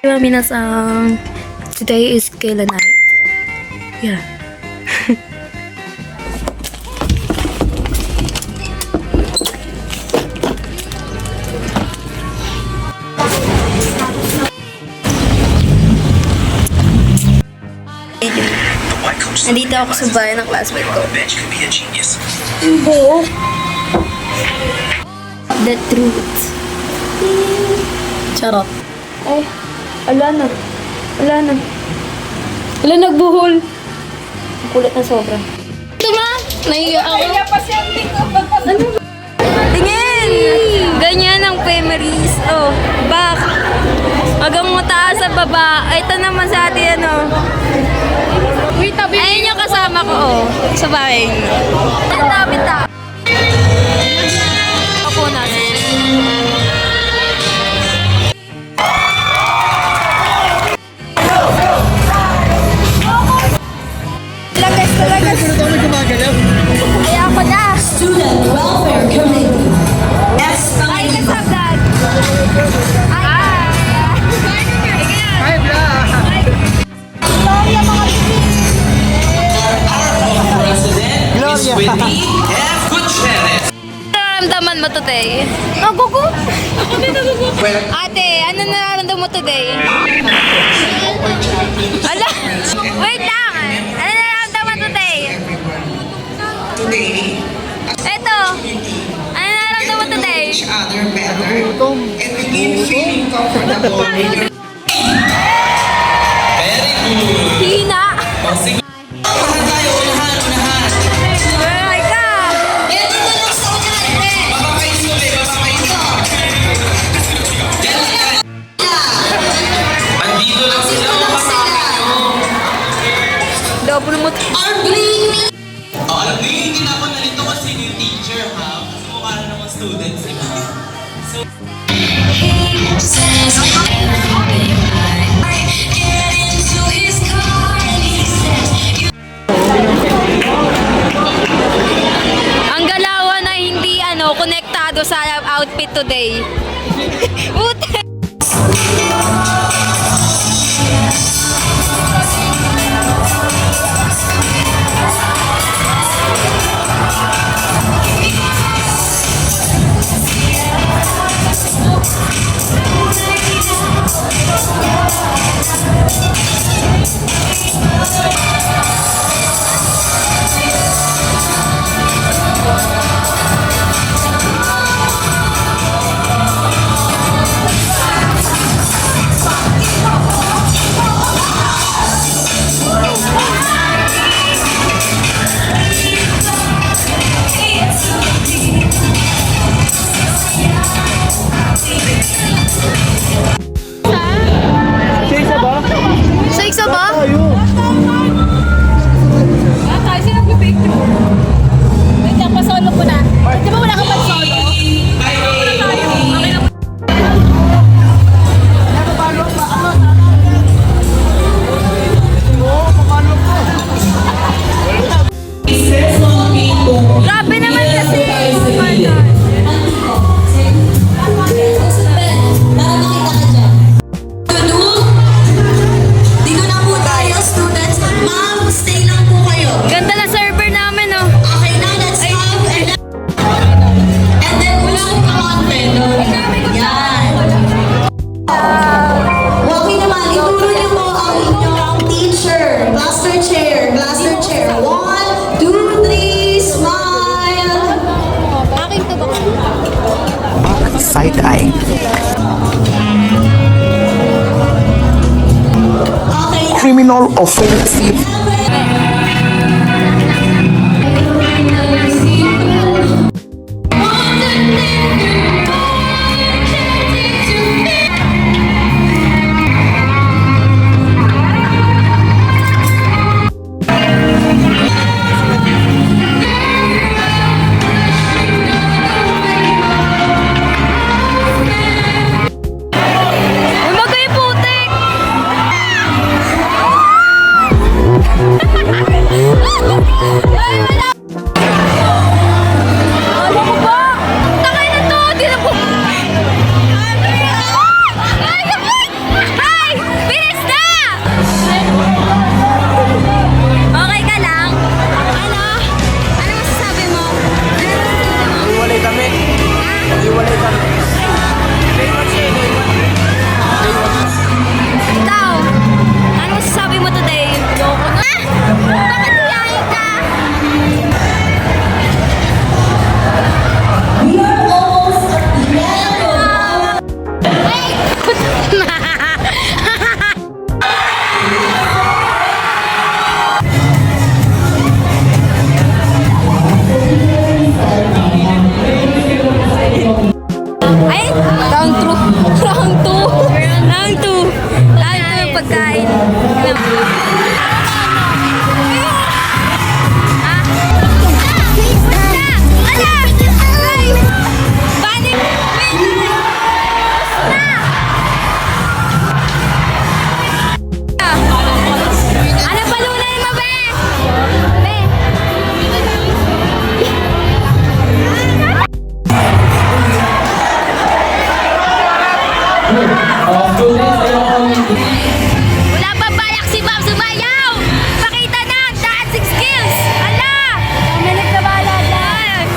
Minasan, today is Kayla night. Yeah. Nandito ako sa bahay ng classmate ko. Buo. The truth. Charot. Ay, ala na. Wala na. Wala, nagbuhol. Ang kulit na sobra. Ito ma! Nahiya ako. Ano? Tingin! Ganyan ang memories. Oh, back. Hanggang mataas sa baba. Ito naman sa atin, ano. Ayun yung kasama ko, oh. Sa bahay. Ang dami-dami. Ako na. Lagas. Ay, ako na. Student Welfare Committee. Yes, Ay, kasabdan. Nararamdaman mo today? Nagugo? Ako din nagugo. Ate, ano nararamdaman mo today? Ala, wait lang. Ano nararamdaman today? Eto, ano nararamdaman mo today? And begin feeling comfortable. Hina. Ay ka. Double mo. Alam mo yung ginagawa na nito kasi yung teacher, ha? Kasi mukha na naman students, di ba? Ang galawan na hindi konektado sa outfit today. Buti. Sa isa ba? Kasi nag-picture. Wait lang, pasolo ko na. Di ba wala kang pansolo? Wala tayo. Okay lang. Grabe naman kasi. Ganda na server namin, oh. Okay na, let's have and then usap ka content. Yan. Okay naman, ituro niyo po ang inyong teacher. Cluster chair. 1, 2, 3, smile. Akin to ba? Side-eye. Okay. Criminal offensive. Uy, magay putik! Wala pa balak si Ma'am sumayaw! Pakita na ang dancing skills! Hala! Milik na bala dyan!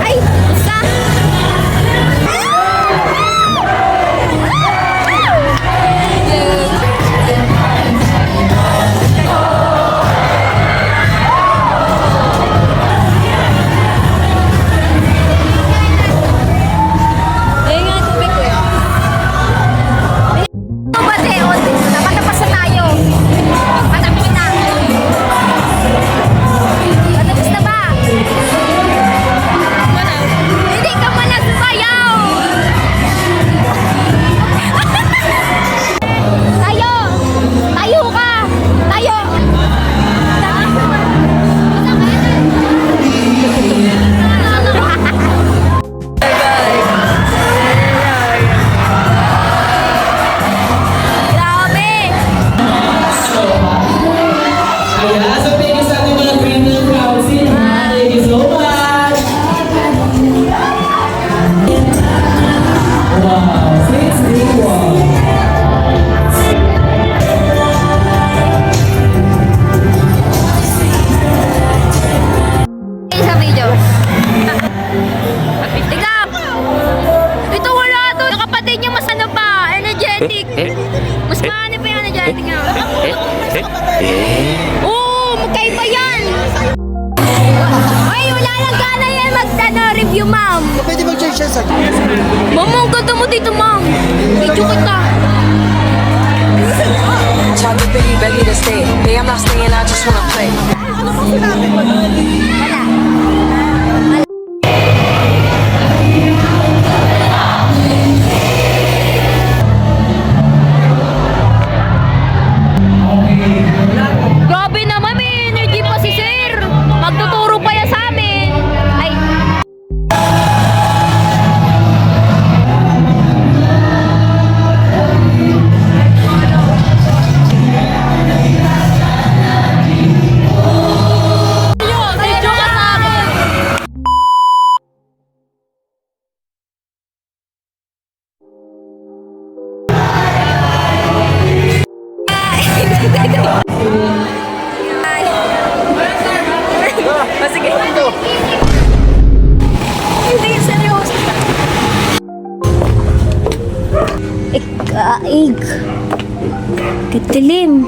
Ay! Isa! Ayun nga, tubig ko yun. Ito ba, Teon? Napatapos na tayo. Patapos na. Patapos na ba? Hindi ka pala sumayaw! Tayo! Tayo ka! Tayo! Grabe! Kaya sa tingin sa ating mga criminal council, thank you so much! Wow, 6-3-1. Sa video. Tingnan! Ito wala to. Yung kapatid niya mas ano pa, energetic. Mas maano pa yung energetic niya. Oo, magkaiba yan. Ay, wala lang gana yan review, ma'am. Pwede mag-change siya sa... Ma'am, ang ganda mo dito, ma'am. Video kita. Try to be ready to stay. Hey, I'm not staying, I just wanna play. Grabe naman, may energy pa si sir. Magtuturo pa yan sa amin. Ay. Medyo ka sa akin. Sige. Hindi, seryoso. Ikaig. Katilim.